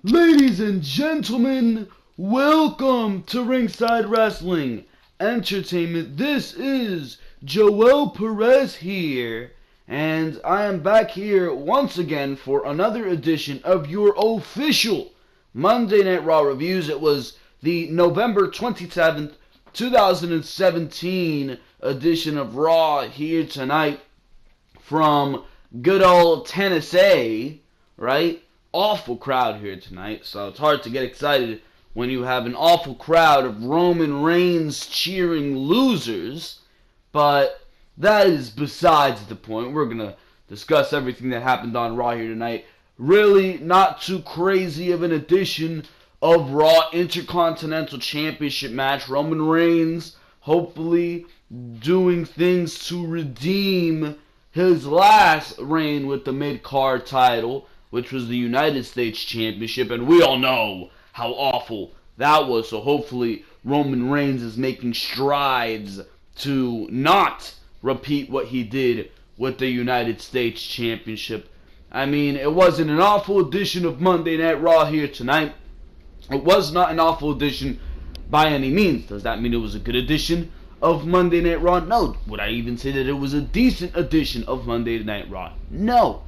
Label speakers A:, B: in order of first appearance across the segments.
A: Ladies and gentlemen, welcome to Ringside Wrestling Entertainment. This is Joel Perez here, and I am back here once again for another edition of your official Monday Night Raw reviews. It was the November 27th, 2017 edition of Raw here tonight from good old Tennessee, right? Awful crowd here tonight, so it's hard to get excited when you have an awful crowd of Roman Reigns cheering losers, but that is besides the point. We're going to discuss everything that happened on Raw here tonight. Really not too crazy of an edition of Raw Intercontinental Championship match. Roman Reigns hopefully doing things to redeem his last reign with the mid-card title, which was the United States Championship, and we all know how awful that was. So hopefully Roman Reigns is making strides to not repeat what he did with the United States Championship. I mean, it wasn't an awful edition of Monday Night Raw here tonight. It was not an awful edition by any means. Does that mean it was a good edition of Monday Night Raw? No. Would I even say that it was a decent edition of Monday Night Raw? No.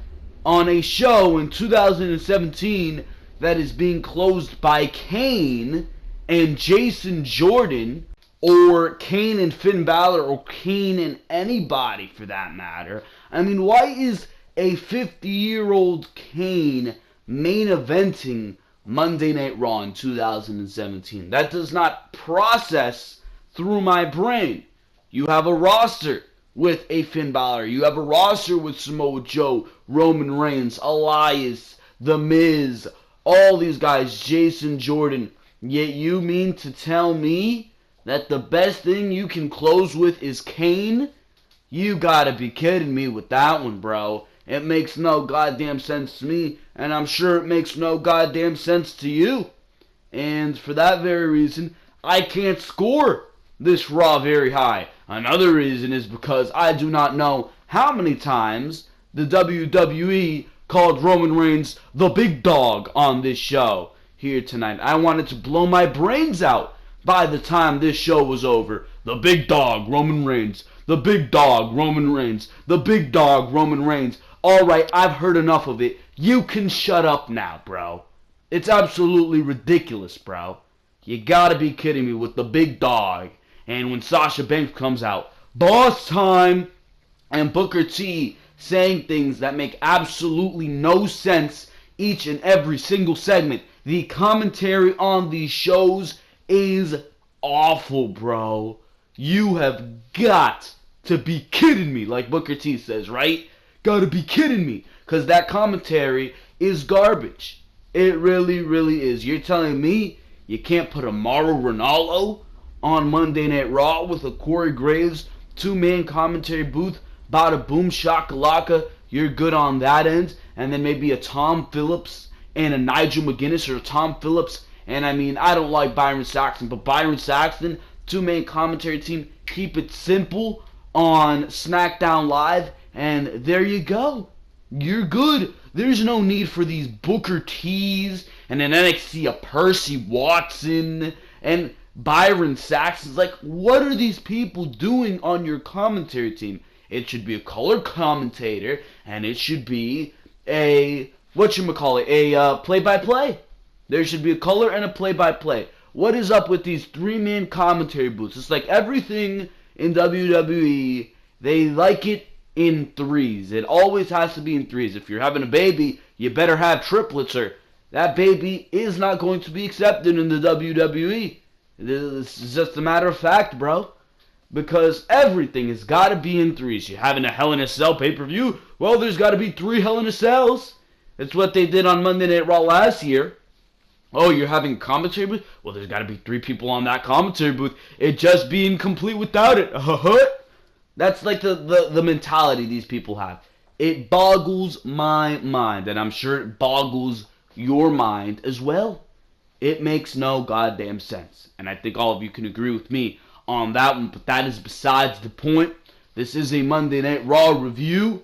A: On a show in 2017 that is being closed by Kane and Jason Jordan, or Kane and Finn Balor, or Kane and anybody for that matter. I mean, why is a 50-year-old Kane main eventing Monday Night Raw in 2017? That does not process through my brain. You have a roster with a Finn Balor. You have a roster with Samoa Joe, Roman Reigns, Elias, The Miz, all these guys, Jason Jordan. Yet you mean to tell me that the best thing you can close with is Kane? You gotta be kidding me with that one, bro. It makes no goddamn sense to me, and I'm sure it makes no goddamn sense to you. And for that very reason, I can't score this Raw very high. Another reason is because I do not know how many times the WWE called Roman Reigns the big dog on this show here tonight. I wanted to blow my brains out by the time this show was over. The big dog, Roman Reigns. The big dog, Roman Reigns. The big dog, Roman Reigns. Alright, I've heard enough of it. You can shut up now, bro. It's absolutely ridiculous, bro. You gotta be kidding me with the big dog. And when Sasha Banks comes out, boss time, and Booker T saying things that make absolutely no sense each and every single segment. The commentary on these shows is awful, bro. You have got to be kidding me, like Booker T says, right? Gotta be kidding me, because that commentary is garbage. It really, really is. You're telling me you can't put a Mauro Ranallo on Monday Night Raw with a Corey Graves two-man commentary booth? Bada boom shakalaka, you're good on that end. And then maybe a Tom Phillips and a Nigel McGuinness, or a Tom Phillips and, I mean, I don't like Byron Saxton, but Byron Saxton, two-man commentary team, keep it simple on Smackdown Live, and there you go. You're good. There's no need for these Booker T's and an NXT a Percy Watson and Byron Saxton's. Like, what are these people doing on your commentary team? It should be a color commentator, and it should be a, a play-by-play. There should be a color and a play-by-play. What is up with these three-man commentary booths? It's like everything in WWE, they like it in threes. It always has to be in threes. If you're having a baby, you better have triplets, or that baby is not going to be accepted in the WWE. This is just a matter of fact, bro. Because everything has got to be in threes. You're having a Hell in a Cell pay-per-view? Well, there's got to be 3 Hell in a Cells. That's what they did on Monday Night Raw last year. Oh, you're having a commentary booth? Well, there's got to be 3 people on that commentary booth. It just be incomplete without it. That's like the mentality these people have. It boggles my mind, and I'm sure it boggles your mind as well. It makes no goddamn sense. And I think all of you can agree with me on that one, but that is besides the point. This is a Monday Night Raw review,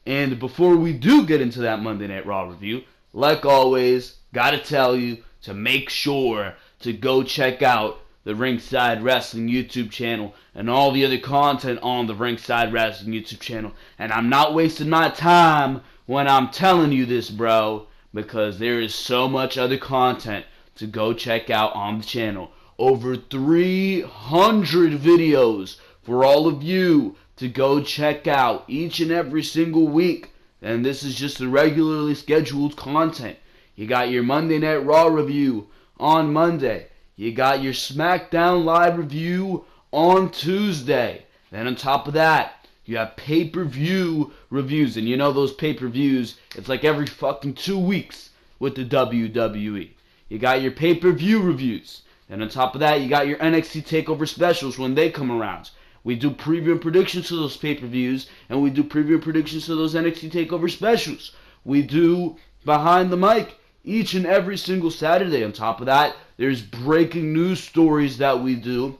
A: and before we do get into that Monday Night Raw review, like always, gotta tell you to make sure to go check out the Ringside Wrestling YouTube channel and all the other content on the Ringside Wrestling YouTube channel. And I'm not wasting my time when I'm telling you this, bro, because there is so much other content to go check out on the channel. Over 300 videos for all of you to go check out each and every single week. And this is just the regularly scheduled content. You got your Monday Night Raw review on Monday. You got your Smackdown live review on Tuesday. Then on top of that, you have pay-per-view reviews. And you know those pay-per-views, it's like every fucking 2 weeks with the WWE. You got your pay-per-view reviews. And on top of that, you got your NXT TakeOver specials when they come around. We do preview and predictions to those pay-per-views, and we do preview and predictions to those NXT TakeOver specials. We do Behind the Mic each and every single Saturday. On top of that, there's breaking news stories that we do.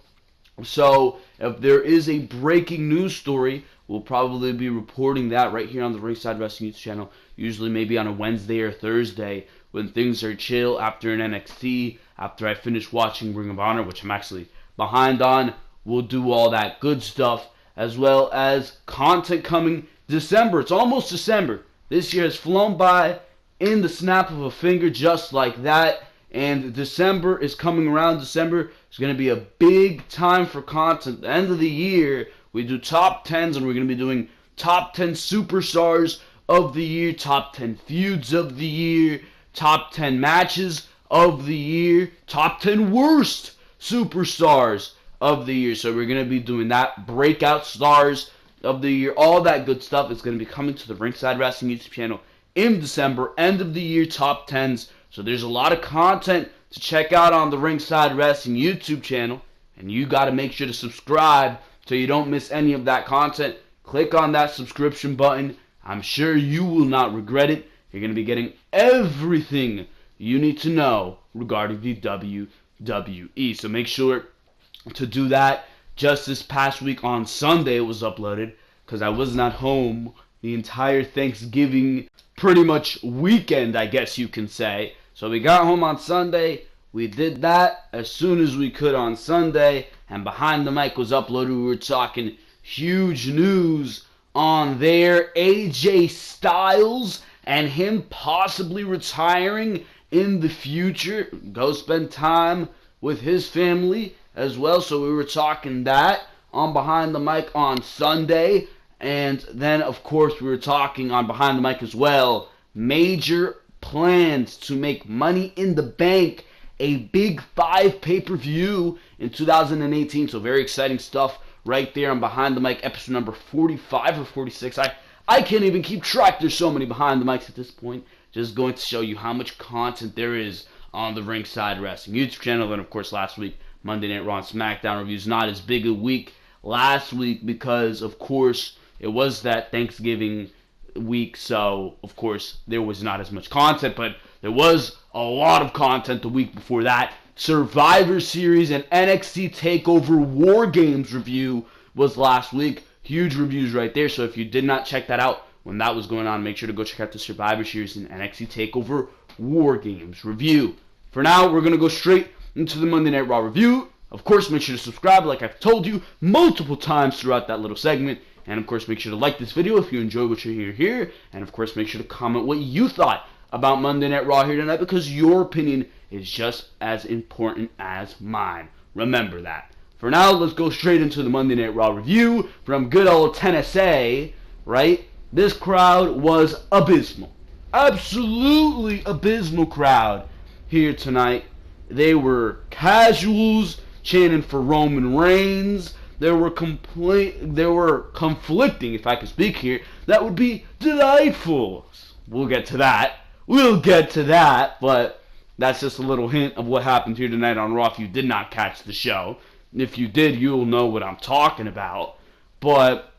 A: So if there is a breaking news story, we'll probably be reporting that right here on the Ringside Wrestling YouTube channel, usually maybe on a Wednesday or Thursday when things are chill after an NXT, after I finish watching Ring of Honor, which I'm actually behind on. We'll do all that good stuff, as well as content coming December. It's almost December. This year has flown by in the snap of a finger, just like that. And December is coming around. December is going to be a big time for content. At the end of the year, we do top 10s, and we're going to be doing top 10 superstars of the year, top 10 feuds of the year, top 10 matches of the year, top 10 worst superstars of the year. So we're going to be doing that, breakout stars of the year, all that good stuff is going to be coming to the Ringside Wrestling YouTube channel in December, end of the year top 10s. So there's a lot of content to check out on the Ringside Wrestling YouTube channel, and you got to make sure to subscribe so you don't miss any of that content. Click on that subscription button. I'm sure you will not regret it. You're going to be getting everything you need to know regarding the WWE. So make sure to do that. Just this past week on Sunday it was uploaded, because I was not home the entire Thanksgiving pretty much weekend, I guess you can say. So we got home on Sunday, we did that as soon as we could on Sunday, and Behind the Mic was uploaded. We were talking huge news on there. AJ Styles and him possibly retiring in the future. Go spend time with his family as well. So we were talking that on Behind the Mic on Sunday. And then, of course, we were talking on Behind the Mic as well. Major plans to make Money in the Bank a Big 5 pay-per-view in 2018. So very exciting stuff right there on Behind the Mic, episode number 45 or 46. I can't even keep track. There's so many Behind the Mics at this point. Just going to show you how much content there is on the Ringside Wrestling YouTube channel. And, of course, last week, Monday Night Raw and SmackDown reviews. Not as big a week last week because, of course, it was that Thanksgiving week, so of course there was not as much content, but there was a lot of content the week before that. Survivor Series and NXT TakeOver War Games review was last week. Huge reviews right there, so if you did not check that out when that was going on, make sure to go check out the Survivor Series and NXT TakeOver War Games review. For now, we're going to go straight into the Monday Night Raw review. Of course, make sure to subscribe like I've told you multiple times throughout that little segment. And, of course, make sure to like this video if you enjoy what you hear here. And, of course, make sure to comment what you thought about Monday Night Raw here tonight, because your opinion is just as important as mine. Remember that. For now, let's go straight into the Monday Night Raw review from good old Tennessee, right? This crowd was abysmal. Absolutely abysmal crowd here tonight. They were casuals chanting for Roman Reigns. There were conflicting, if I could speak here, that would be delightful. We'll get to that. But that's just a little hint of what happened here tonight on Raw if you did not catch the show. If you did, you'll know what I'm talking about. But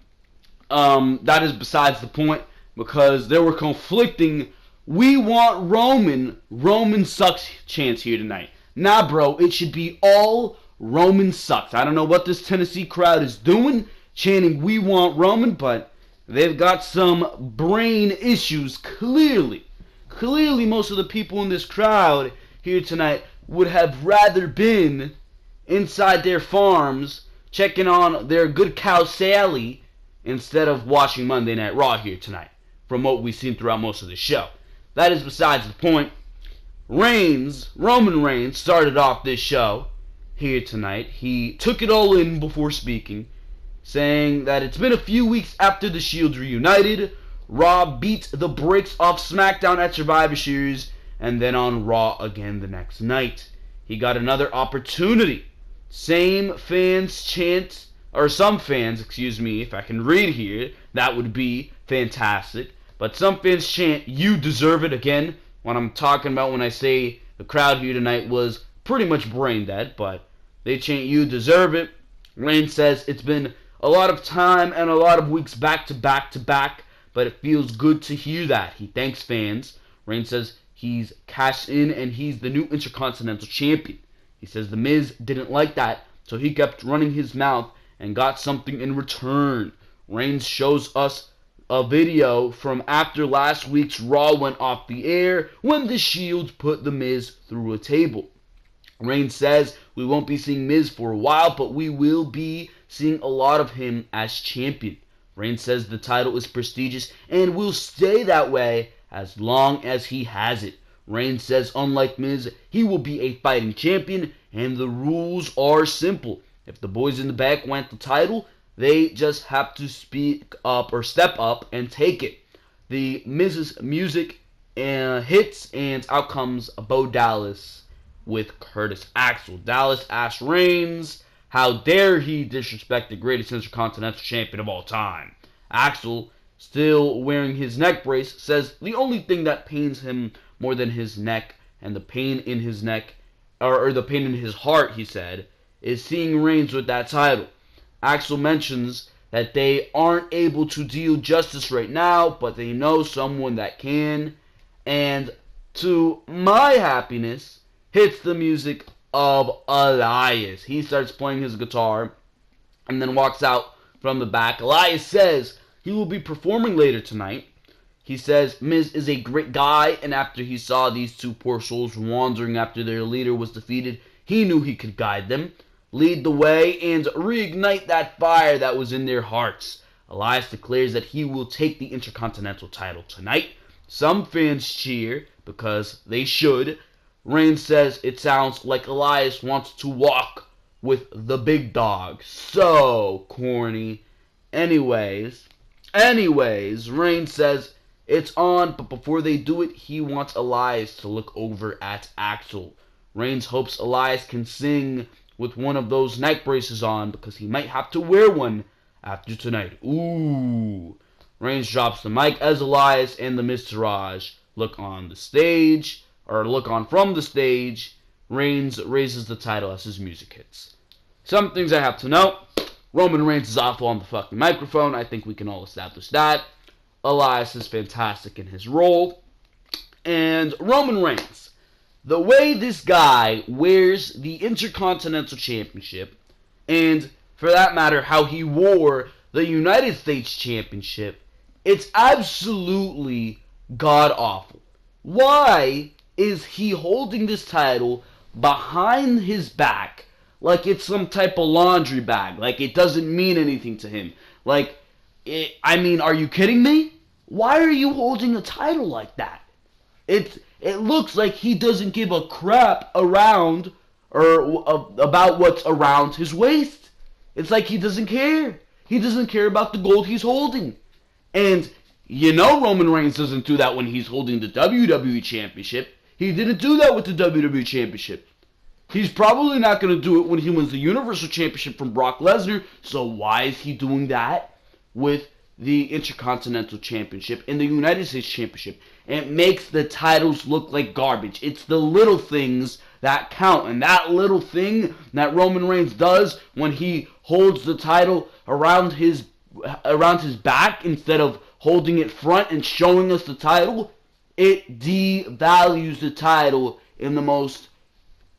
A: that is besides the point, because there were conflicting "we want Roman sucks" chants here tonight. Nah, bro, it should be all Roman sucks. I don't know what this Tennessee crowd is doing, chanting "we want Roman," but they've got some brain issues, clearly. clearly most of the people in this crowd here tonight would have rather been inside their farms checking on their good cow Sally instead of watching Monday Night Raw here tonight, from what we've seen throughout most of the show. That is besides the point. Roman Reigns, started off this show here tonight. He took it all in before speaking, saying that it's been a few weeks after the Shield reunited. Raw beat the brakes off Smackdown at Survivor Series, and then on Raw again the next night. He got another opportunity. Some fans, if I can read here, that would be fantastic. But some fans chant, "You deserve it," again. What I'm talking about when I say the crowd here tonight was pretty much brain dead, but they chant, "You deserve it." Reigns says it's been a lot of time and a lot of weeks back to back to back, but it feels good to hear that. He thanks fans. Reigns says he's cashed in and he's the new Intercontinental Champion. He says The Miz didn't like that, so he kept running his mouth and got something in return. Reigns shows us a video from after last week's Raw went off the air when the Shield put The Miz through a table. Reigns says we won't be seeing Miz for a while, but we will be seeing a lot of him as champion. Reigns says the title is prestigious and will stay that way as long as he has it. Reigns says unlike Miz, he will be a fighting champion, and the rules are simple. If the boys in the back want the title, they just have to step up and take it. The Miz's music hits, and out comes Bo Dallas with Curtis Axel. Dallas asks Reigns, how dare he disrespect the greatest Intercontinental Champion of all time. Axel, still wearing his neck brace, says the only thing that pains him more than his neck and the pain in his neck, or the pain in his heart, he said, is seeing Reigns with that title. Axel mentions that they aren't able to deal justice right now, but they know someone that can, and to my happiness, hits the music of Elias. He starts playing his guitar and then walks out from the back. Elias says he will be performing later tonight. He says Miz is a great guy, and after he saw these two poor souls wandering after their leader was defeated, he knew he could guide them, lead the way, and reignite that fire that was in their hearts. Elias declares that he will take the Intercontinental title tonight. Some fans cheer, because they should. Reigns says it sounds like Elias wants to walk with the big dog. So corny. Anyways, Reigns says it's on, but before they do it, he wants Elias to look over at Axel. Reigns hopes Elias can sing with one of those neck braces on, because he might have to wear one after tonight. Ooh. Reigns drops the mic as Elias and the Miztourage look on from the stage. Reigns raises the title as his music hits. Some things I have to note. Roman Reigns is awful on the fucking microphone. I think we can all establish that. Elias is fantastic in his role. And Roman Reigns, the way this guy wears the Intercontinental Championship, and for that matter, how he wore the United States Championship, it's absolutely god-awful. Why is he holding this title behind his back like it's some type of laundry bag? Like it doesn't mean anything to him. Are you kidding me? Why are you holding a title like that? It looks like he doesn't give a crap around about what's around his waist. It's like he doesn't care. He doesn't care about the gold he's holding. And you know Roman Reigns doesn't do that when he's holding the WWE Championship. He didn't do that with the WWE Championship. He's probably not going to do it when he wins the Universal Championship from Brock Lesnar. So why is he doing that with the Intercontinental Championship and the United States Championship? And it makes the titles look like garbage. It's the little things that count. And that little thing that Roman Reigns does when he holds the title around his back instead of holding it front and showing us the title, it devalues the title in the most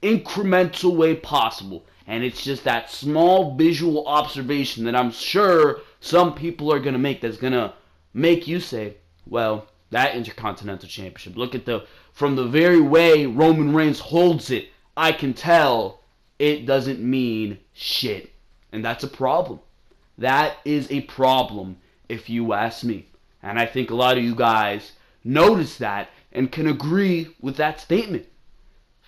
A: incremental way possible. And it's just that small visual observation that I'm sure some people are going to make that's going to make you say, well, That Intercontinental Championship. Look at from the very way Roman Reigns holds it, I can tell it doesn't mean shit. And that's a problem. That is a problem, if you ask me. And I think a lot of you guys notice that and can agree with that statement.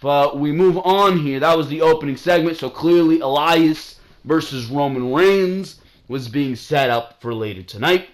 A: But we move on here. That was the opening segment. So clearly Elias versus Roman Reigns was being set up for later tonight.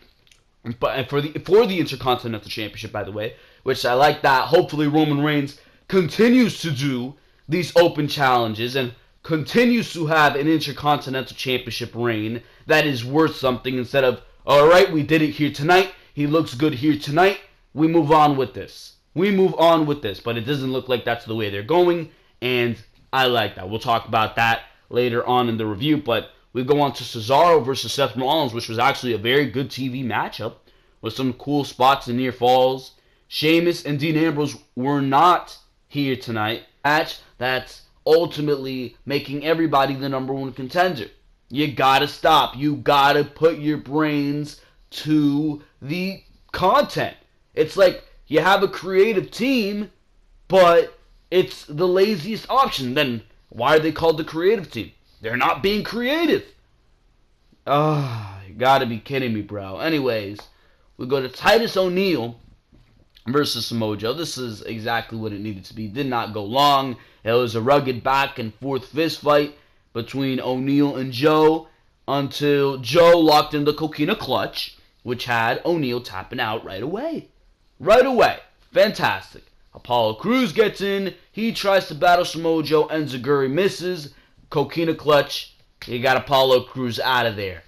A: But for the Intercontinental Championship, by the way, which I like that. Hopefully Roman Reigns continues to do these open challenges and continues to have an Intercontinental Championship reign that is worth something instead of, alright, we did it here tonight. He looks good here tonight. We move on with this. But it doesn't look like that's the way they're going, and I like that. We'll talk about that later on in the review, but we go on to Cesaro versus Seth Rollins, which was actually a very good TV matchup with some cool spots and near falls. Sheamus and Dean Ambrose were not here tonight. Match that's ultimately making everybody the number one contender. You gotta stop. You gotta put your brains to the content. It's like you have a creative team, but it's the laziest option. Then why are they called the creative team? They're not being creative. You gotta be kidding me, bro. Anyways, we go to Titus O'Neil versus Samoa Joe. This is exactly what it needed to be. Did not go long. It was a rugged back and forth fist fight between O'Neil and Joe until Joe locked in the Kokina clutch, which had O'Neil tapping out right away. Fantastic. Apollo Crews gets in. He tries to battle Samoa Joe. Enziguri misses. Kokina clutch. You got Apollo Crews out of there.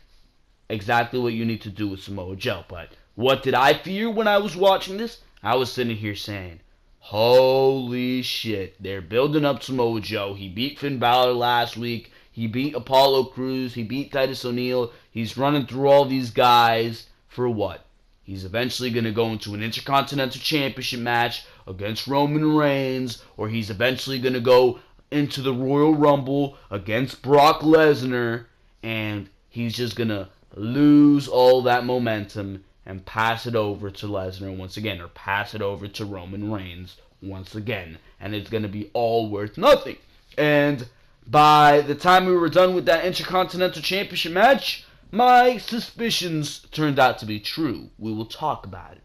A: Exactly what you need to do with Samoa Joe. But what did I fear when I was watching this? I was sitting here saying, holy shit. They're building up Samoa Joe. He beat Finn Balor last week. He beat Apollo Crews. He beat Titus O'Neil. He's running through all these guys for what? He's eventually going to go into an Intercontinental Championship match against Roman Reigns, or he's eventually going to go into the Royal Rumble against Brock Lesnar, and he's just going to lose all that momentum and pass it over to Lesnar once again, or pass it over to Roman Reigns once again, and it's going to be all worth nothing. And by the time we were done with that Intercontinental Championship match, my suspicions turned out to be true. We will talk about it.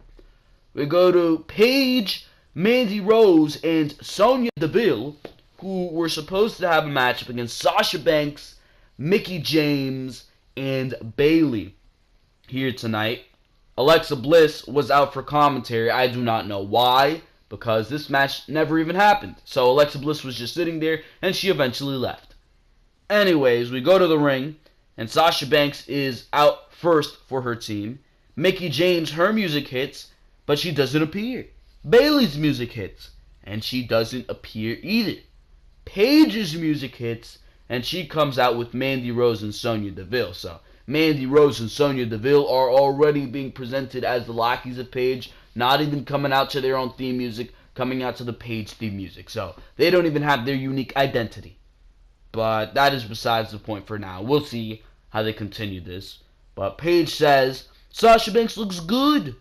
A: We go to Paige, Mandy Rose, and Sonya Deville, who were supposed to have a matchup against Sasha Banks, Mickie James, and Bayley here tonight. Alexa Bliss was out for commentary. I do not know why, because this match never even happened. So Alexa Bliss was just sitting there, and she eventually left. Anyways, we go to the ring, and Sasha Banks is out first for her team. Mickie James, her music hits, but she doesn't appear. Bayley's music hits, and she doesn't appear either. Paige's music hits, and she comes out with Mandy Rose and Sonya Deville. So Mandy Rose and Sonya Deville are already being presented as the lackeys of Paige, not even coming out to their own theme music, coming out to the Paige theme music. So they don't even have their unique identity. But that is besides the point for now. We'll see how they continue this. But Paige says Sasha Banks looks good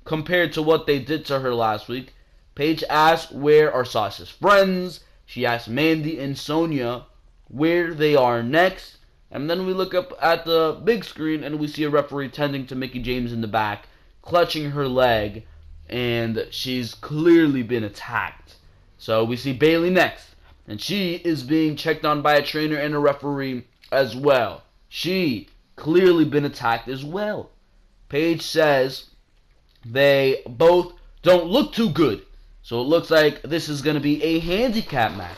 A: compared to what they did to her last week. Paige asks where are Sasha's friends. She asks Mandy and Sonya where they are next. And then we look up at the big screen and we see a referee tending to Mickie James in the back, clutching her leg, and she's clearly been attacked. So we see Bayley next, and she is being checked on by a trainer and a referee as well. She clearly been attacked as well. Paige says they both don't look too good. So it looks like this is going to be a handicap match.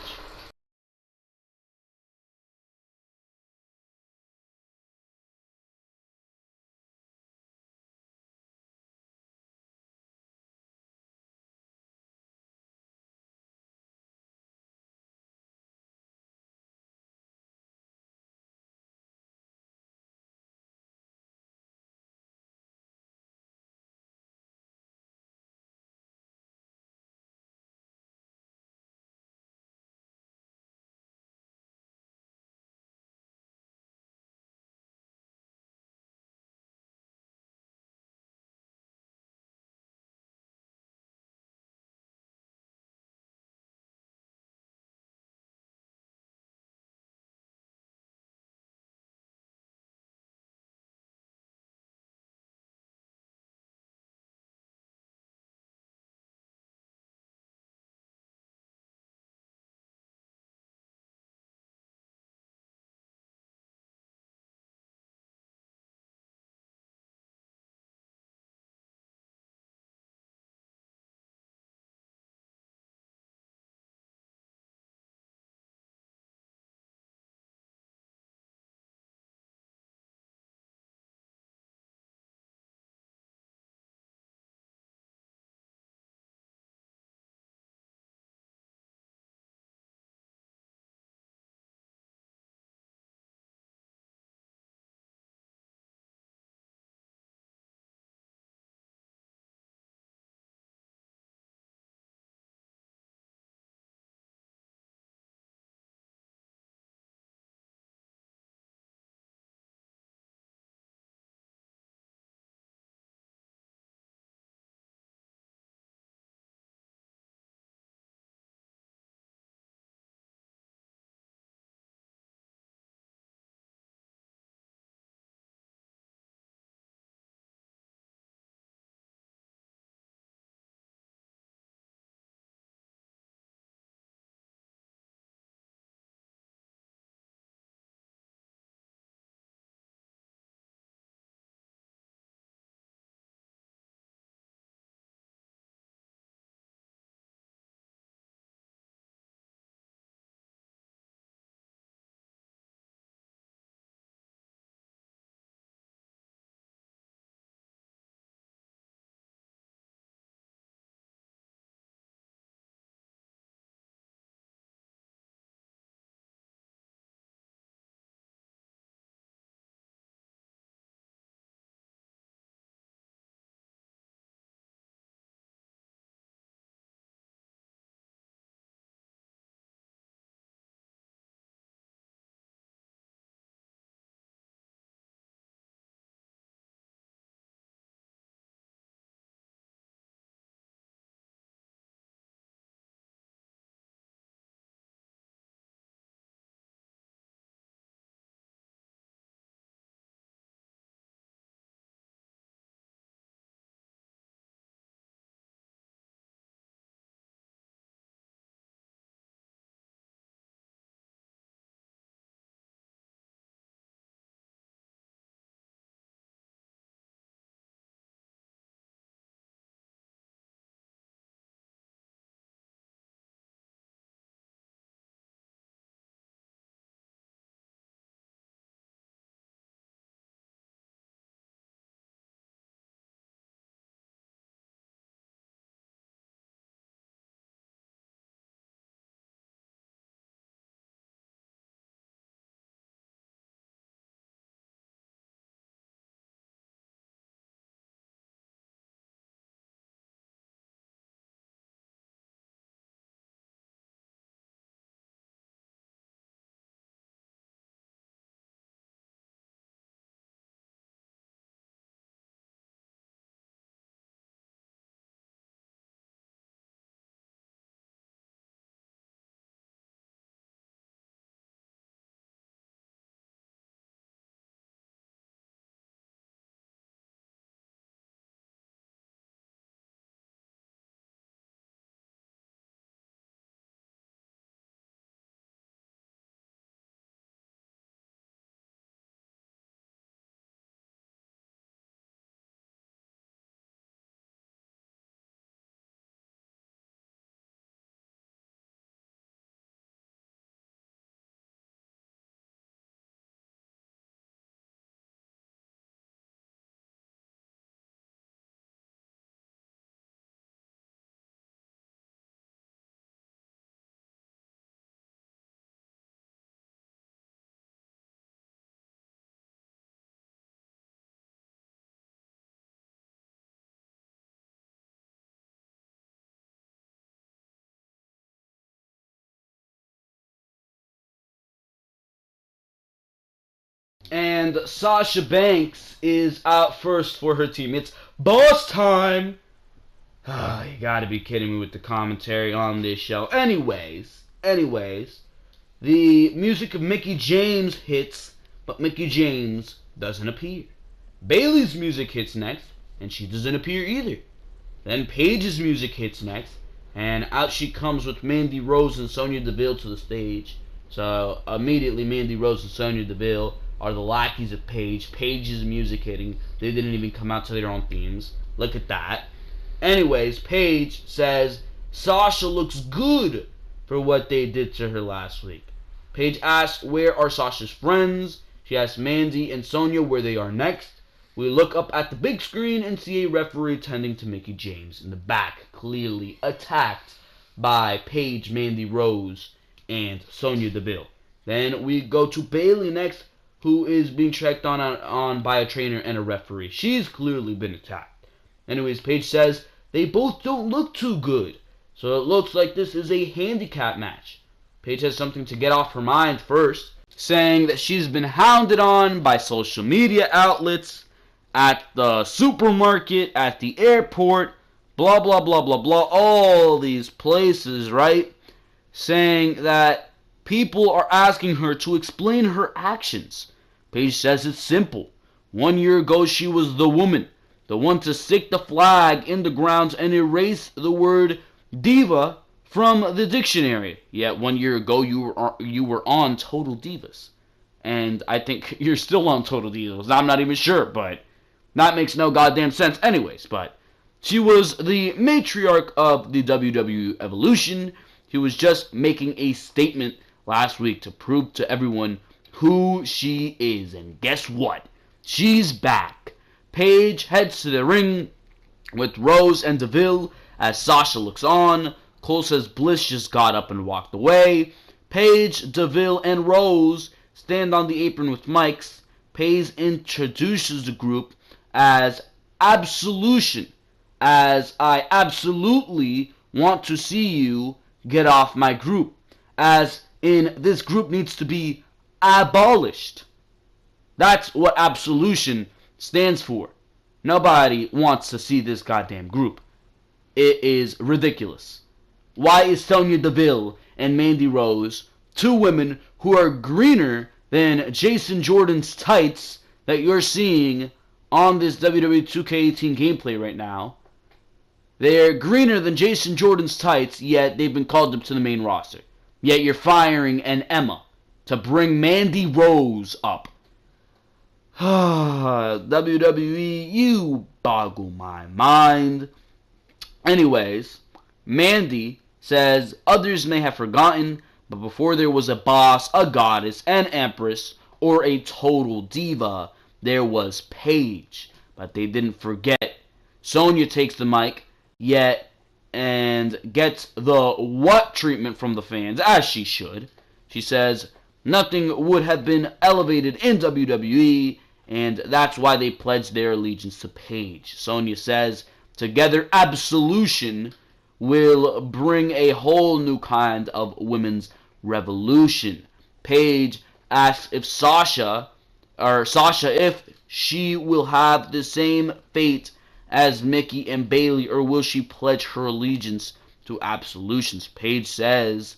A: And Sasha Banks is out first for her team. It's boss time! You gotta be kidding me with the commentary on this show. Anyways, the music of Mickie James hits, but Mickie James doesn't appear. Bayley's music hits next, and she doesn't appear either. Then Paige's music hits next, and out she comes with Mandy Rose and Sonya Deville to the stage. So immediately Mandy Rose and Sonya Deville are the lackeys of Paige. Paige's music hitting. They didn't even come out to their own themes. Look at that. Anyways, Paige says Sasha looks good for what they did to her last week. Paige asks where are Sasha's friends. She asks Mandy and Sonya where they are next. We look up at the big screen and see a referee tending to Mickie James in the back, clearly attacked by Paige, Mandy Rose, and Sonya Deville. Then we go to Bayley next, who is being checked on by a trainer and a referee. She's clearly been attacked. Anyways, Paige says they both don't look too good, so it looks like this is a handicap match. Paige has something to get off her mind first, saying that she's been hounded on by social media outlets, at the supermarket, at the airport, blah, blah, blah, blah, blah, all these places, right? Saying that people are asking her to explain her actions. Paige says it's simple. 1 year ago, she was the woman, the one to stick the flag in the ground and erase the word diva from the dictionary. Yet 1 year ago, you were on Total Divas. And I think you're still on Total Divas. I'm not even sure, but that makes no goddamn sense anyways. But she was the matriarch of the WWE Evolution. She was just making a statement last week to prove to everyone who she is. And guess what? She's back. Paige heads to the ring with Rose and Deville as Sasha looks on. Cole says Bliss just got up and walked away. Paige, Deville, and Rose stand on the apron with mics. Paige introduces the group as Absolution, as I absolutely want to see you get off my group, as in this group needs to be abolished. That's what Absolution stands for. Nobody wants to see this goddamn group. It is ridiculous. Why is Sonya Deville and Mandy Rose, two women who are greener than Jason Jordan's tights that you're seeing on this WWE 2K18 gameplay right now? They're greener than Jason Jordan's tights, yet they've been called up to the main roster. Yet you're firing an Emma to bring Mandy Rose up. WWE, you boggle my mind. Anyways, Mandy says others may have forgotten, but before there was a boss, a goddess, an empress, or a total diva, there was Paige. But they didn't forget. Sonya takes the mic, and gets the what treatment from the fans, as she should. She says nothing would have been elevated in WWE, and that's why they pledged their allegiance to Paige. Sonya says, together Absolution will bring a whole new kind of women's revolution. Paige asks if Sasha if she will have the same fate as Mickie and Bayley, or will she pledge her allegiance to Absolutions? Paige says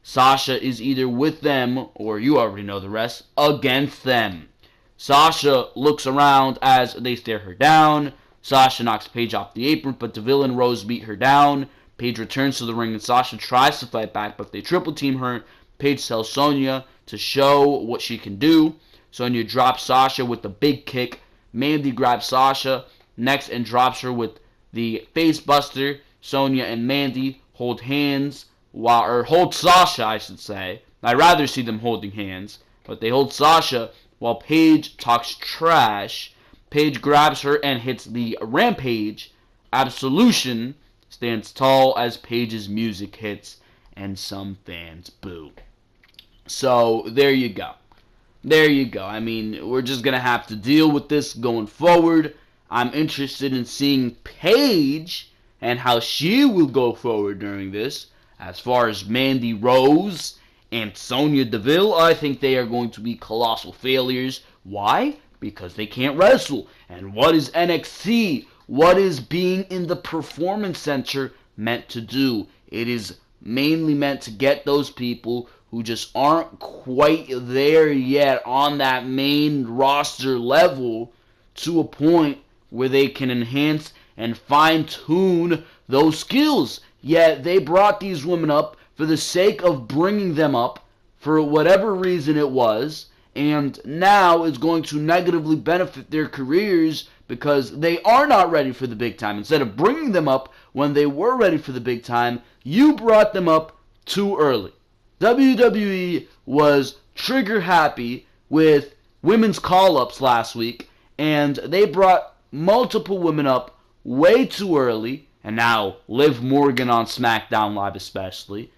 A: Sasha is either with them, or you already know the rest, against them. Sasha looks around as they stare her down. Sasha knocks Paige off the apron, but Deville and Rose beat her down. Paige returns to the ring and Sasha tries to fight back, but they triple team her. Paige tells Sonya to show what she can do. Sonya drops Sasha with the big kick. Mandy grabs Sasha next and drops her with the face buster. Sonya and Mandy hold Sasha, I should say. I'd rather see them holding hands, but they hold Sasha while Paige talks trash. Paige grabs her and hits the Rampage. Absolution stands tall as Paige's music hits, and some fans boo. So, there you go. I mean, we're just going to have to deal with this going forward. I'm interested in seeing Paige and how she will go forward during this. As far as Mandy Rose and Sonya Deville, I think they are going to be colossal failures. Why? Because they can't wrestle. And what is NXT? What is being in the Performance Center meant to do? It is mainly meant to get those people who just aren't quite there yet on that main roster level to a point where they can enhance and fine-tune those skills. Yet they brought these women up for the sake of bringing them up for whatever reason it was, and now it's going to negatively benefit their careers because they are not ready for the big time. Instead of bringing them up when they were ready for the big time, you brought them up too early. WWE was trigger happy with women's call-ups last week, and they brought multiple women up way too early, and now Liv Morgan on Smackdown Live especially,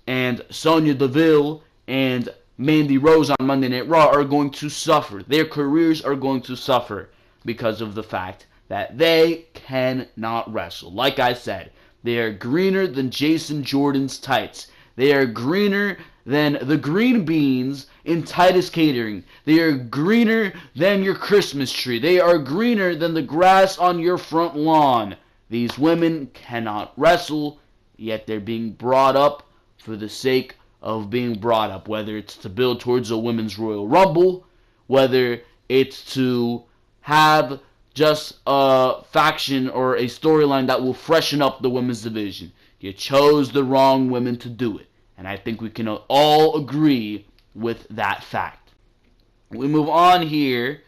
A: and Sonya Deville and Mandy Rose on Monday Night Raw are going to suffer. Their careers are going to suffer because of the fact that they cannot wrestle. Like I said, they are greener than Jason Jordan's tights. They are greener than the green beans in Titus Catering. They are greener than your Christmas tree. They are greener than the grass on your front lawn. These women cannot wrestle, yet they're being brought up for the sake of being brought up, whether it's to build towards a Women's Royal Rumble, whether it's to have just a faction or a storyline that will freshen up the women's division. You chose the wrong women to do it, and I think we can all agree with that fact. We move on here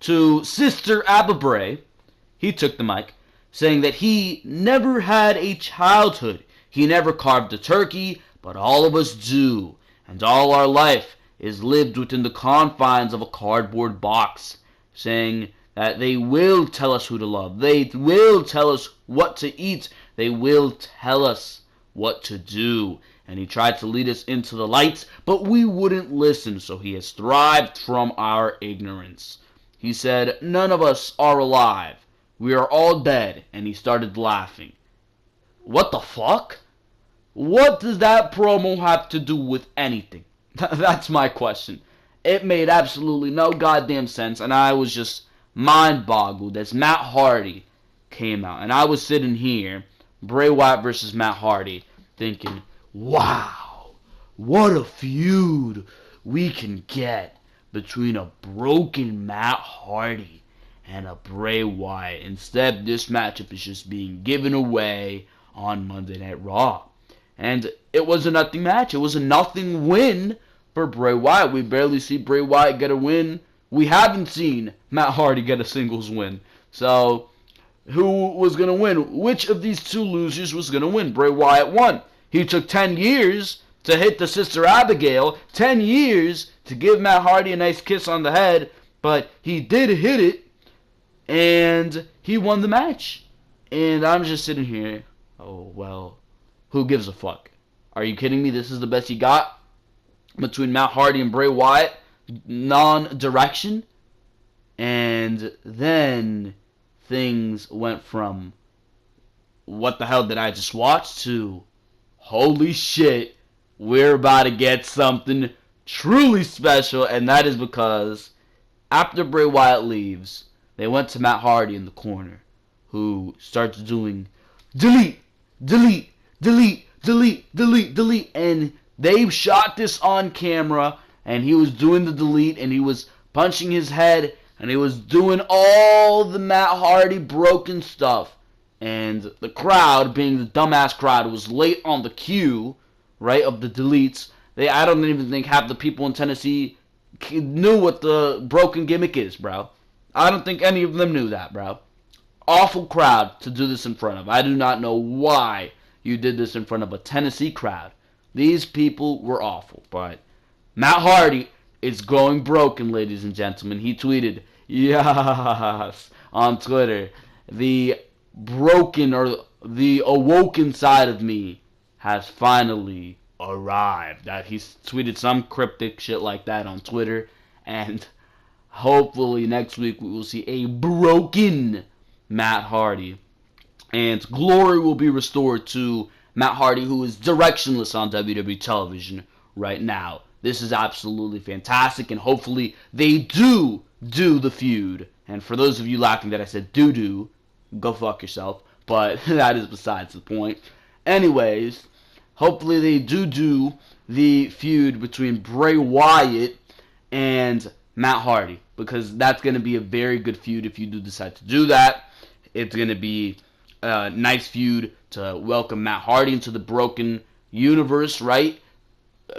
A: to Sister Abba Bray. He took the mic, saying that he never had a childhood. He never carved a turkey, but all of us do, and all our life is lived within the confines of a cardboard box, saying that they will tell us who to love, they will tell us what to eat, they will tell us what to do. And he tried to lead us into the light, but we wouldn't listen, so he has thrived from our ignorance. He said, none of us are alive. We are all dead, and he started laughing. What the fuck? What does that promo have to do with anything? That's my question. It made absolutely no goddamn sense, and I was just mind-boggled as Matt Hardy came out. And I was sitting here, Bray Wyatt versus Matt Hardy, thinking, wow, what a feud we can get between a broken Matt Hardy and a Bray Wyatt. Instead, this matchup is just being given away on Monday Night Raw. And it was a nothing match. It was a nothing win for Bray Wyatt. We barely see Bray Wyatt get a win. We haven't seen Matt Hardy get a singles win. So, who was going to win? Which of these two losers was going to win? Bray Wyatt won. He took 10 years to hit the Sister Abigail. 10 years to give Matt Hardy a nice kiss on the head. But he did hit it. And he won the match. And I'm just sitting here. Oh, well, who gives a fuck? Are you kidding me? This is the best he got between Matt Hardy and Bray Wyatt? Non-direction. And then things went from what the hell did I just watch to holy shit, we're about to get something truly special. And that is because after Bray Wyatt leaves, they went to Matt Hardy in the corner, who starts doing delete, delete, delete, delete, delete, delete, and they shot this on camera, and he was doing the delete, and he was punching his head, and he was doing all the Matt Hardy broken stuff, and the crowd, being the dumbass crowd, was late on the cue, right, of the deletes. I don't even think half the people in Tennessee knew what the broken gimmick is, bro. I don't think any of them knew that, bro. Awful crowd to do this in front of. I do not know why you did this in front of a Tennessee crowd. These people were awful. But Matt Hardy is going broken, ladies and gentlemen. He tweeted, yes, on Twitter. The broken or the awoken side of me has finally arrived. That he tweeted some cryptic shit like that on Twitter. And hopefully next week we will see a broken Matt Hardy. And glory will be restored to Matt Hardy, who is directionless on WWE television right now. This is absolutely fantastic, and hopefully they do the feud. And for those of you laughing that I said do, go fuck yourself. But that is besides the point. Anyways, hopefully they do the feud between Bray Wyatt and Matt Hardy, because that's going to be a very good feud if you do decide to do that. It's going to be a nice feud to welcome Matt Hardy into the broken universe, right?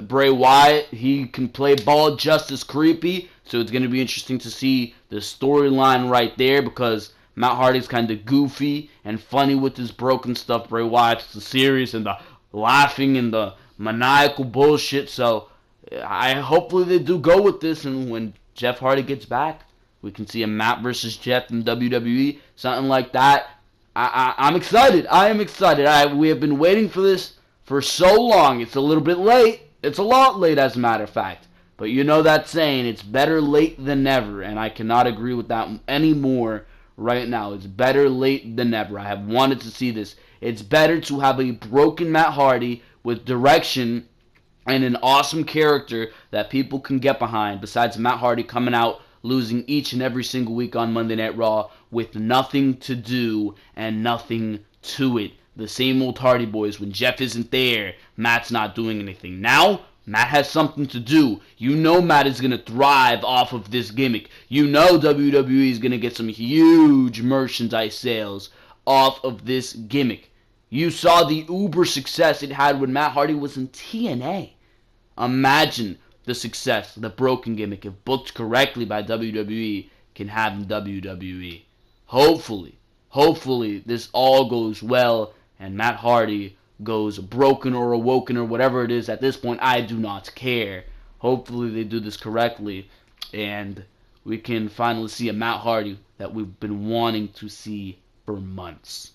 A: Bray Wyatt, he can play ball just as creepy, so it's going to be interesting to see the storyline right there, because Matt Hardy's kind of goofy and funny with his broken stuff. Bray Wyatt's the serious and the laughing and the maniacal bullshit, so hopefully they do go with this, and when Jeff Hardy gets back, we can see a Matt versus Jeff in WWE, something like that. I'm excited. I am excited. We have been waiting for this for so long. It's a little bit late. It's a lot late, as a matter of fact. But you know that saying, it's better late than never, and I cannot agree with that anymore right now. It's better late than never. I have wanted to see this. It's better to have a broken Matt Hardy with direction and an awesome character that people can get behind, besides Matt Hardy coming out losing each and every single week on Monday Night Raw with nothing to do and nothing to it. The same old Hardy Boys. When Jeff isn't there, Matt's not doing anything. Now, Matt has something to do. You know Matt is going to thrive off of this gimmick. You know WWE is going to get some huge merchandise sales off of this gimmick. You saw the uber success it had when Matt Hardy was in TNA. Imagine the success the broken gimmick, if booked correctly by WWE, can have in WWE. Hopefully this all goes well and Matt Hardy goes broken or awoken or whatever it is at this point. I do not care. Hopefully they do this correctly and we can finally see a Matt Hardy that we've been wanting to see for months.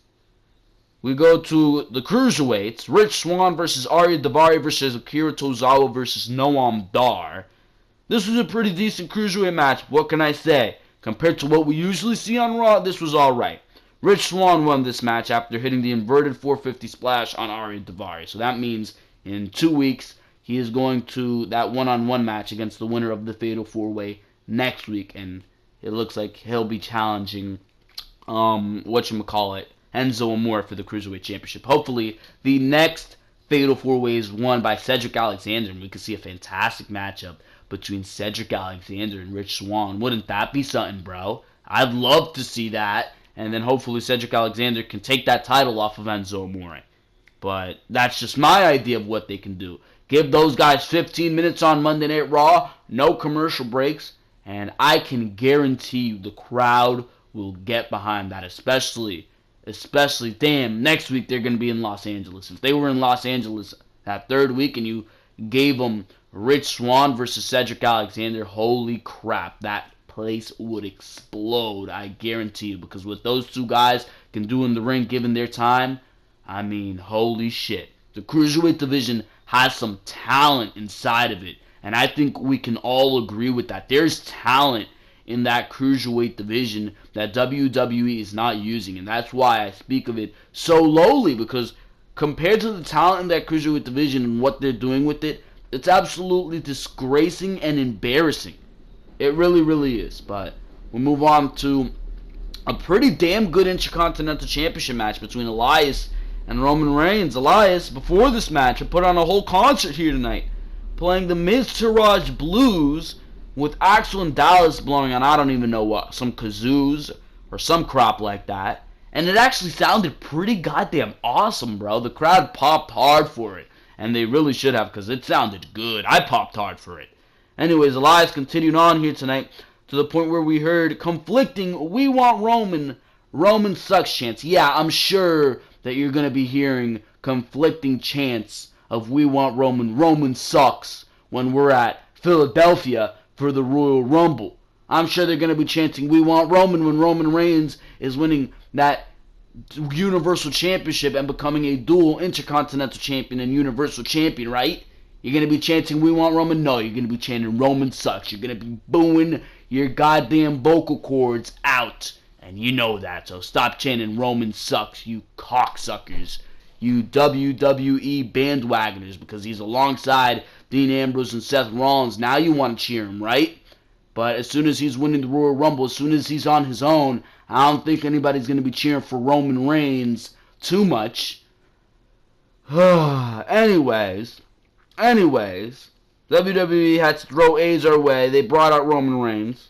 A: We go to the Cruiserweights. Rich Swann versus Arya Daivari versus Akira Tozawa versus Noam Dar. This was a pretty decent Cruiserweight match. What can I say? Compared to what we usually see on Raw, this was alright. Rich Swann won this match after hitting the inverted 450 splash on Arya Daivari. So that means in 2 weeks, he is going to that one-on-one match against the winner of the Fatal 4-Way next week. And it looks like he'll be challenging, Enzo Amore for the Cruiserweight Championship. Hopefully, the next Fatal 4-Way is won by Cedric Alexander, and we could see a fantastic matchup between Cedric Alexander and Rich Swann. Wouldn't that be something, bro? I'd love to see that, and then hopefully Cedric Alexander can take that title off of Enzo Amore. But that's just my idea of what they can do. Give those guys 15 minutes on Monday Night Raw, no commercial breaks, and I can guarantee you the crowd will get behind that, especially, damn, next week they're going to be in Los Angeles. If they were in Los Angeles that third week and you gave them Rich Swann versus Cedric Alexander, holy crap, that place would explode, I guarantee you. Because what those two guys can do in the ring given their time, I mean, holy shit. The Cruiserweight division has some talent inside of it, and I think we can all agree with that. There's talent in that Cruiserweight division that WWE is not using, and that's why I speak of it so lowly, because compared to the talent in that Cruiserweight division and what they're doing with it, it's absolutely disgracing and embarrassing. It really, really is. But we'll move on to a pretty damn good Intercontinental Championship match between Elias and Roman Reigns. Elias, before this match, had put on a whole concert here tonight, playing the Miztourage Blues with Axel and Dallas blowing on I don't even know what, some kazoos or some crap like that. And it actually sounded pretty goddamn awesome, bro. The crowd popped hard for it. And they really should have, because it sounded good. I popped hard for it. Anyways, Elias continued on here tonight to the point where we heard conflicting "We want Roman, Roman sucks" chants. Yeah, I'm sure that you're going to be hearing conflicting chants of "We want Roman, Roman sucks" when we're at Philadelphia for the Royal Rumble. I'm sure they're going to be chanting "We want Roman" when Roman Reigns is winning that Universal Championship and becoming a dual Intercontinental Champion and Universal Champion, right? You're going to be chanting "We want Roman"? No, you're going to be chanting "Roman sucks." You're going to be booing your goddamn vocal cords out. And you know that, so stop chanting "Roman sucks," you cocksuckers. you WWE bandwagoners, because he's alongside Dean Ambrose and Seth Rollins. Now you want to cheer him, right? But as soon as he's winning the Royal Rumble, as soon as he's on his own, I don't think anybody's going to be cheering for Roman Reigns too much. Anyways, WWE had to throw A's our way. They brought out Roman Reigns,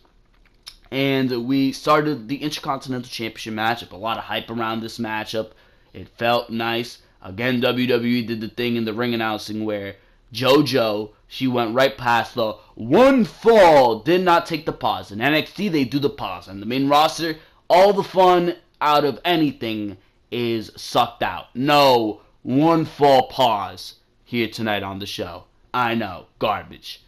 A: and we started the Intercontinental Championship matchup. A lot of hype around this matchup. It felt nice. Again, WWE did the thing in the ring announcing where JoJo, she went right past the one fall, did not take the pause. In NXT, they do the pause. And the main roster, all the fun out of anything is sucked out. No one fall pause here tonight on the show. I know, garbage.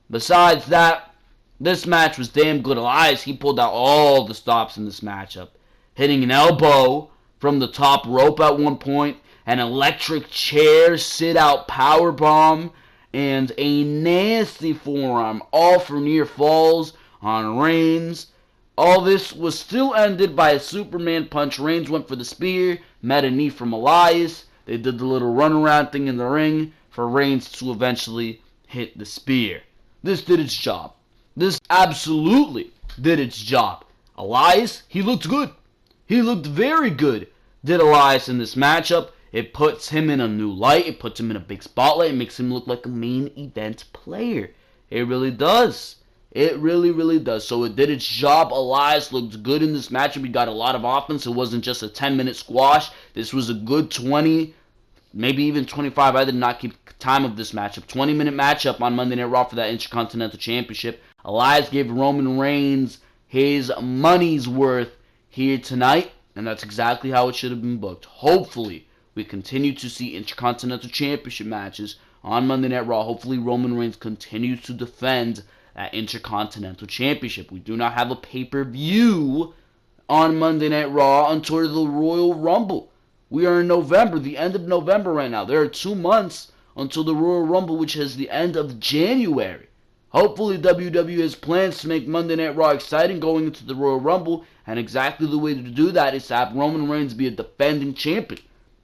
A: Besides that, this match was damn good. Elias, he pulled out all the stops in this matchup. Hitting an elbow from the top rope at one point, an electric chair sit-out powerbomb, and a nasty forearm, all for near falls on Reigns. All this was still ended by a Superman punch. Reigns went for the spear, met a knee from Elias. They did the little runaround thing in the ring for Reigns to eventually hit the spear. This did its job. This absolutely did its job. Elias, he looked good. He looked very good, did Elias in this matchup. It puts him in a new light. It puts him in a big spotlight. It makes him look like a main event player. It really does. It really, really does. So it did its job. Elias looked good in this matchup. He got a lot of offense. It wasn't just a 10-minute squash. This was a good 20, maybe even 25. I did not keep time of this matchup. 20-minute matchup on Monday Night Raw for that Intercontinental Championship. Elias gave Roman Reigns his money's worth here tonight, and that's exactly how it should have been booked. Hopefully, we continue to see Intercontinental Championship matches on Monday Night Raw. Hopefully, Roman Reigns continues to defend that Intercontinental Championship. We do not have a pay-per-view on Monday Night Raw until the Royal Rumble. We are in November, the end of November right now. There are 2 months until the Royal Rumble, which is the end of January. Hopefully, WWE has plans to make Monday Night Raw exciting going into the Royal Rumble, and exactly the way to do that is to have Roman Reigns be a defending champion.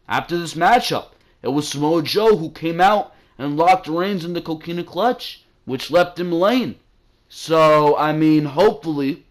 A: After this matchup, it was Samoa Joe who came out and locked Reigns in the KOKINA clutch, which left him laying. So, I mean, hopefully,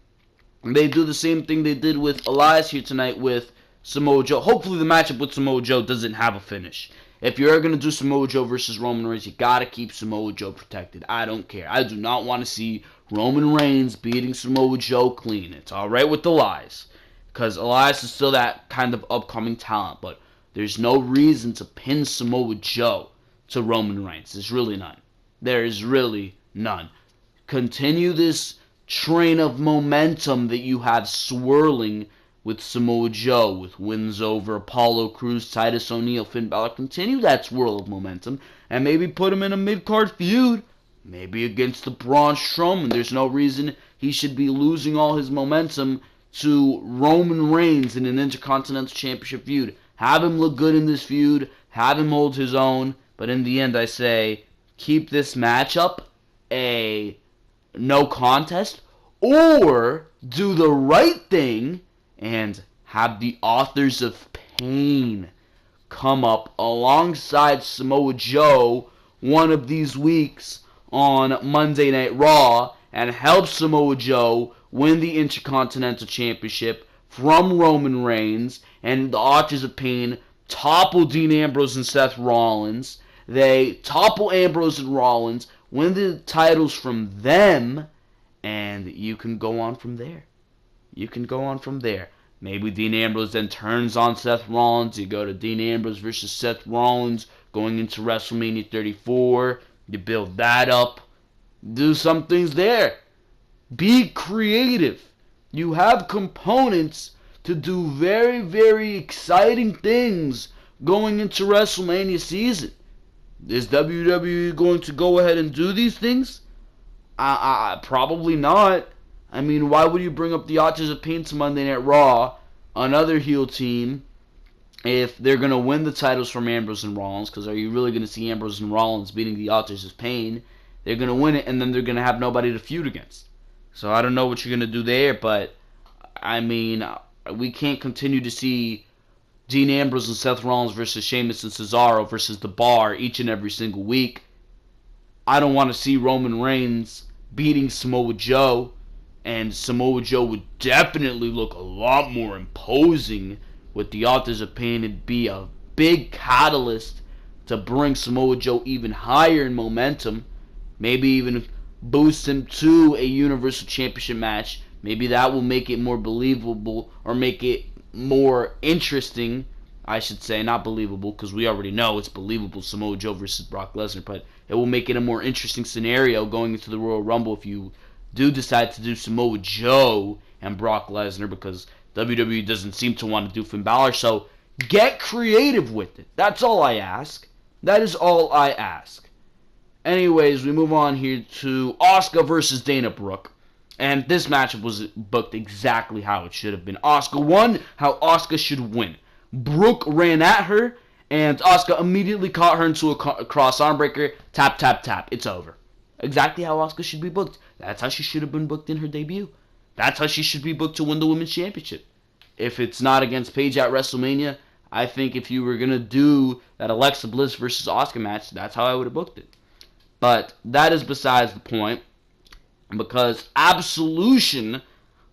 A: they do the same thing they did with Elias here tonight with Samoa Joe. Hopefully, the matchup with Samoa Joe doesn't have a finish. If you're going to do Samoa Joe versus Roman Reigns, you got to keep Samoa Joe protected. I don't care. I do not want to see Roman Reigns beating Samoa Joe clean. It's all right with Elias, because Elias is still that kind of upcoming talent, but there's no reason to pin Samoa Joe to Roman Reigns. There's really none. There is really none. Continue this train of momentum that you have swirling with Samoa Joe, with wins over Apollo Crews, Titus O'Neil, Finn Balor. Continue that swirl of momentum, and maybe put him in a mid-card feud, maybe against the Braun Strowman. There's no reason he should be losing all his momentum to Roman Reigns in an Intercontinental Championship feud. Have him look good in this feud, have him hold his own, but in the end I say, keep this matchup a no contest, or do the right thing and have the Authors of Pain come up alongside Samoa Joe one of these weeks on Monday Night Raw and help Samoa Joe win the Intercontinental Championship from Roman Reigns, and the Authors of Pain topple Dean Ambrose and Seth Rollins. They topple Ambrose and Rollins, win the titles from them, and you can go on from there. You can go on from there. Maybe Dean Ambrose then turns on Seth Rollins. You go to Dean Ambrose versus Seth Rollins going into WrestleMania 34. You build that up. Do some things there. Be creative. You have components to do very, very exciting things going into WrestleMania season. Is WWE going to go ahead and do these things? Probably not. I mean, why would you bring up the Authors of Pain to Monday Night Raw, another heel team, if they're going to win the titles from Ambrose and Rollins? Because are you really going to see Ambrose and Rollins beating the Authors of Pain? They're going to win it, and then they're going to have nobody to feud against. So I don't know what you're going to do there, but, I mean, we can't continue to see Dean Ambrose and Seth Rollins versus Sheamus and Cesaro versus The Bar each and every single week. I don't want to see Roman Reigns beating Samoa Joe, and Samoa Joe would definitely look a lot more imposing with the Authors of Pain. It'd be a big catalyst to bring Samoa Joe even higher in momentum, maybe even boost him to a Universal Championship match. Maybe that will make it more believable, or make it more interesting, I should say. Not believable, because we already know it's believable, Samoa Joe versus Brock Lesnar, but it will make it a more interesting scenario going into the Royal Rumble if you do decide to do Samoa Joe and Brock Lesnar, because WWE doesn't seem to want to do Finn Balor. So get creative with it. That's all I ask. That is all I ask. Anyways, we move on here to Asuka versus Dana Brooke. And this matchup was booked exactly how it should have been. Asuka won how Asuka should win. Brooke ran at her, and Asuka immediately caught her into a cross arm breaker. Tap, tap, tap. It's over. Exactly how Asuka should be booked. That's how she should have been booked in her debut. That's how she should be booked to win the Women's Championship. If it's not against Paige at WrestleMania, I think if you were going to do that Alexa Bliss versus Asuka match, that's how I would have booked it. But that is besides the point, because Absolution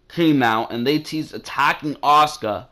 A: came out and they teased attacking Asuka,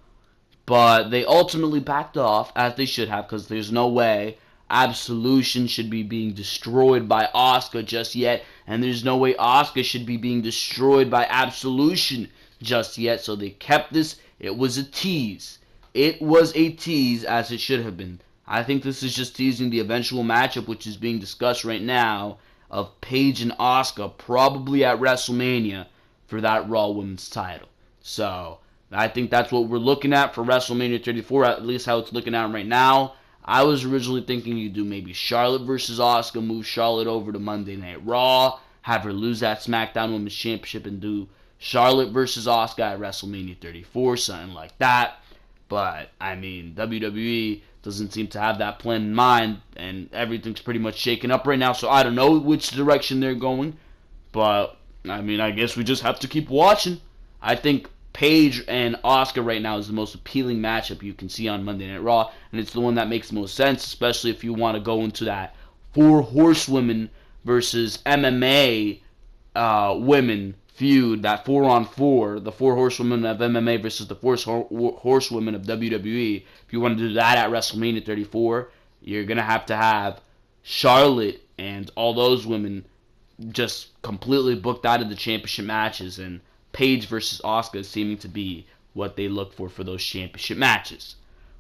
A: but they ultimately backed off, as they should have, because there's no way Absolution should be being destroyed by Asuka just yet, and there's no way Asuka should be being destroyed by Absolution just yet. So they kept this. It was a tease. It was a tease, as it should have been. I think this is just teasing the eventual matchup, which is being discussed right now, of Paige and Asuka, probably at WrestleMania, for that Raw Women's title. So I think that's what we're looking at for WrestleMania 34, at least how it's looking at right now. I was originally thinking you'd do maybe Charlotte versus Asuka, move Charlotte over to Monday Night Raw, have her lose that SmackDown Women's Championship, and do Charlotte versus Asuka at WrestleMania 34, something like that. But, I mean, WWE doesn't seem to have that plan in mind, and everything's pretty much shaken up right now, so I don't know which direction they're going. But, I mean, I guess we just have to keep watching. I think Paige and Asuka right now is the most appealing matchup you can see on Monday Night Raw, and it's the one that makes the most sense, especially if you want to go into that 4 horsewomen versus MMA women feud, that 4-on-4, the 4 horsewomen of MMA versus the 4 horsewomen of WWE. If you want to do that at WrestleMania 34, you're going to have Charlotte and all those women just completely booked out of the championship matches, and Paige versus Asuka is seeming to be what they look for those championship matches.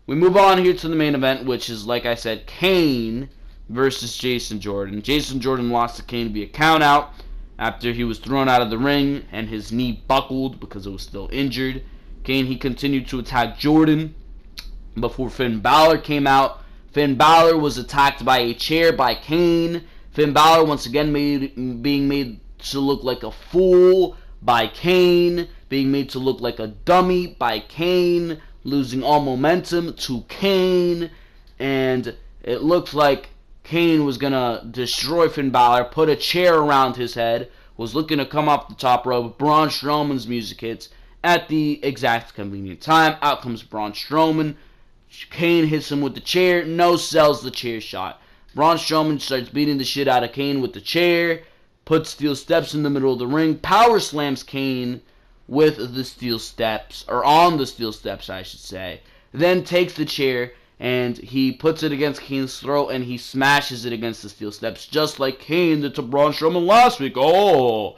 A: We move on here to the main event, which is, like I said, Kane versus Jason Jordan. Jason Jordan lost to Kane via countout after he was thrown out of the ring and his knee buckled because it was still injured. Kane, he continued to attack Jordan before Finn Balor came out. Finn Balor was attacked by a chair by Kane. Finn Balor once again being made to look like a fool by Kane, being made to look like a dummy by Kane, losing all momentum to Kane, and it looked like Kane was going to destroy Finn Balor, put a chair around his head, was looking to come off the top rope. Braun Strowman's music hits at the exact convenient time. Out comes Braun Strowman. Kane hits him with the chair, no sells the chair shot. Braun Strowman starts beating the shit out of Kane with the chair, puts steel steps in the middle of the ring, power slams Kane with the steel steps, or on the steel steps, I should say. Then takes the chair and he puts it against Kane's throat and he smashes it against the steel steps, just like Kane did to Braun Strowman last week. Oh!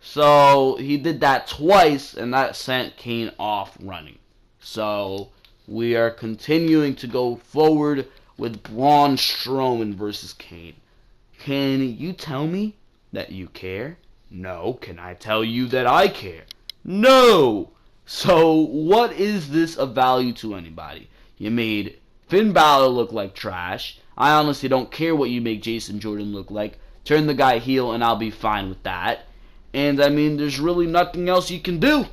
A: So he did that twice, and that sent Kane off running. So we are continuing to go forward with Braun Strowman versus Kane. Can you tell me that you care? No. Can I tell you that I care? No! So, what is this of value to anybody? You made Finn Balor look like trash. I honestly don't care what you make Jason Jordan look like. Turn the guy heel and I'll be fine with that. And, I mean, there's really nothing else you can do.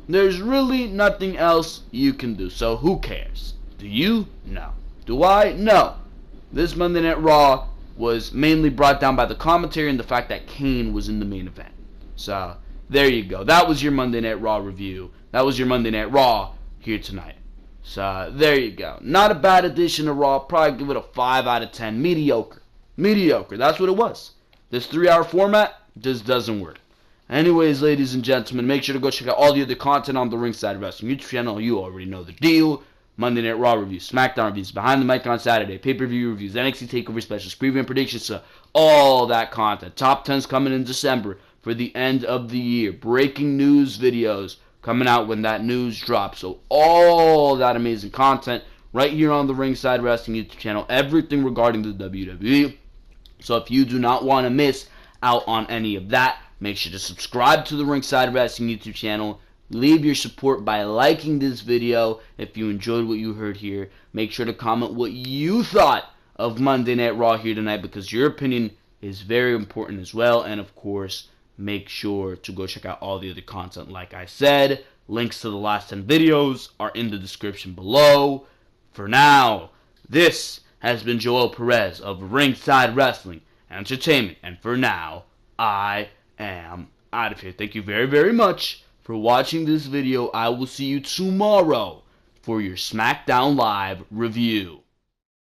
A: There's really nothing else you can do. So, who cares? Do you? No. Do I? No. This Monday Night Raw was mainly brought down by the commentary and the fact that Kane was in the main event. So, there you go. That was your Monday Night Raw review. That was your Monday Night Raw here tonight. So there you go. Not a bad addition to Raw. Probably give it a 5 out of 10. Mediocre. Mediocre. That's what it was. This 3-hour format just doesn't work. Anyways, ladies and gentlemen, make sure to go check out all the other content on the Ringside Wrestling YouTube channel. You already know the deal. Monday Night Raw reviews, Smackdown reviews, Behind the Mic on Saturday, pay-per-view reviews, NXT TakeOver specials, preview and predictions, so all that content. Top 10s coming in December for the end of the year. Breaking news videos coming out when that news drops. So all that amazing content right here on the Ringside Wrestling YouTube channel. Everything regarding the WWE. So if you do not want to miss out on any of that, make sure to subscribe to the Ringside Wrestling YouTube channel. Leave your support by liking this video if you enjoyed what you heard here. Make sure to comment what you thought of Monday Night Raw here tonight, because your opinion is very important as well. And of course, make sure to go check out all the other content. Like I said, links to the last 10 videos are in the description below. For now, this has been Joel Perez of Ringside Wrestling Entertainment. And for now, I am out of here. Thank you very, very much for watching this video. I will see you tomorrow for your SmackDown Live review.